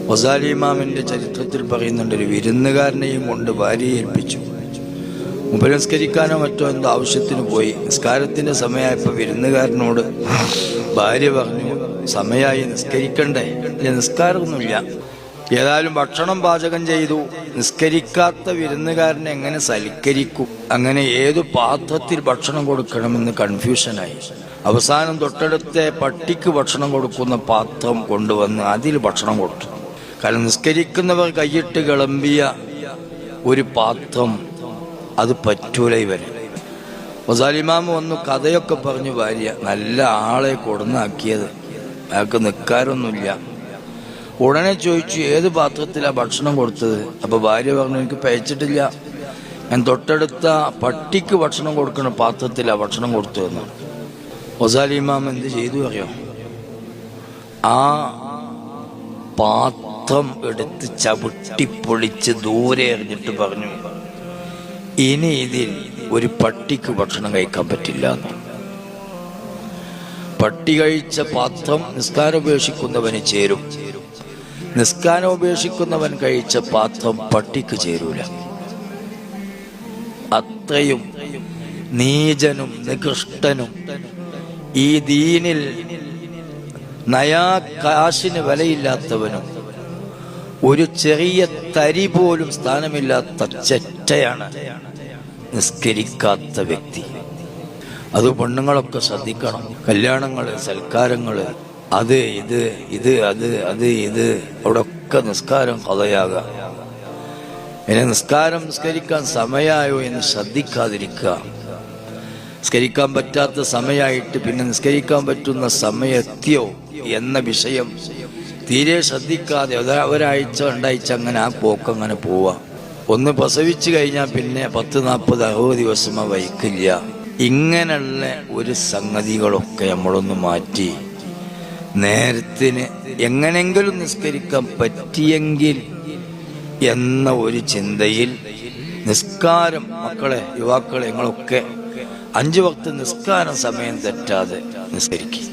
ഗസാലി ഇമാമിന്റെ ചരിത്രത്തിൽ പറയുന്നുണ്ട്, ഒരു വിരുന്നുകാരനെയും കൊണ്ട് ഭാര്യയെ ഏൽപ്പിച്ചു. നിസ്കരിക്കാനോ മറ്റോ എന്തോ ആവശ്യത്തിന് പോയി. നിസ്കാരത്തിന്റെ സമയമായപ്പോൾ വിരുന്നുകാരനോട് ഭാര്യ പറഞ്ഞു, സമയമായി, നിസ്കരിക്കണ്ടേ? നിസ്കാരമൊന്നുമില്ല. ഏതായാലും ഭക്ഷണം പാചകം ചെയ്തു. നിസ്കരിക്കാത്ത വിരുന്നുകാരനെ എങ്ങനെ സൽക്കരിക്കും? അങ്ങനെ ഏതു പാത്രത്തിൽ ഭക്ഷണം കൊടുക്കണമെന്ന് കൺഫ്യൂഷനായി. അവസാനം തൊട്ടടുത്ത പട്ടിക്ക് ഭക്ഷണം കൊടുക്കുന്ന പാത്രം കൊണ്ടുവന്ന് അതിൽ ഭക്ഷണം കൊടുത്തു. കാരണം നിസ്കരിക്കുന്നവർ കൈയിട്ട് കിളമ്പിയ ഒരു പാത്രം അത് പറ്റൂല ഇവരെ. ഗസാലി ഇമാം വന്നു കഥയൊക്കെ പറഞ്ഞു. ഭാര്യ നല്ല ആളെ കൊടുന്നാക്കിയത്, അയാൾക്ക് നിൽക്കാറൊന്നുമില്ല. ഉടനെ ചോദിച്ചു, ഏത് പാത്രത്തിലാണ് ഭക്ഷണം കൊടുത്തത്? അപ്പൊ ഭാര്യ പറഞ്ഞു, എനിക്ക് പയച്ചിട്ടില്ല, ഞാൻ തൊട്ടടുത്ത പട്ടിക്ക് ഭക്ഷണം കൊടുക്കുന്ന പാത്രത്തിലാണ് ഭക്ഷണം കൊടുത്തതെന്ന്. ഗസാലി ഇമാം എന്ത് ചെയ്തു അറിയോ? ആ പാത്രം എടുത്ത് ചവിട്ടിപ്പൊളിച്ച് ദൂരെ എറിഞ്ഞിട്ട് പറഞ്ഞു, ഇനി ഇതിൽ ഒരു പട്ടിക്ക് ഭക്ഷണം കഴിക്കാൻ പറ്റില്ല എന്ന്. പട്ടി കഴിച്ച പാത്രം നിസ്കാരം ഉപേക്ഷിക്കുന്നവന് ചേരും, നിസ്കാരം ഉപേക്ഷിക്കുന്നവൻ കഴിച്ച പാത്രം പട്ടിക്ക് ചേരൂല. അത്രയും നീചനും നികൃഷ്ടനും ഈ ദീനിൽ നയാ കാശിന് വിലയില്ലാത്തവനും ഒരു ചെറിയ തരി പോലും സ്ഥാനമില്ലാത്ത ചെറ്റയാണ് നിസ്കരിക്കാത്ത വ്യക്തി. അത് പെണ്ണുങ്ങളൊക്കെ ശ്രദ്ധിക്കണം. കല്യാണങ്ങള്, സൽക്കാരങ്ങള്, അത് ഇത് അവിടൊക്കെ നിസ്കാരം കഥയാകാം. ഇനി നിസ്കരിക്കാൻ സമയമായോ എന്ന് ശ്രദ്ധിക്കാതിരിക്കുക. നിസ്കരിക്കാൻ പറ്റാത്ത സമയമായിട്ട് പിന്നെ നിസ്കരിക്കാൻ പറ്റുന്ന സമയം എത്തിയോ എന്ന വിഷയം തീരെ ശ്രദ്ധിക്കാതെ ഒരാഴ്ച 2 ആഴ്ച അങ്ങനെ ആ പോക്കങ്ങനെ പോവാ. ഒന്ന് പ്രസവിച്ചു കഴിഞ്ഞാൽ പിന്നെ 10, 40, 60 ദിവസം വഹിക്കില്ല. ഇങ്ങനെയുള്ള ഒരു സംഗതികളൊക്കെ നമ്മളൊന്ന് മാറ്റി നേരത്തിന് എങ്ങനെങ്കിലും നിസ്കരിക്കാൻ പറ്റിയെങ്കിൽ എന്ന ഒരു ചിന്തയിൽ നിസ്കാരം, മക്കളെ, യുവാക്കളെ, നിങ്ങളൊക്കെ 5 വക്ത് നിസ്കാരം സമയം തെറ്റാതെ നിസ്കരിക്കും.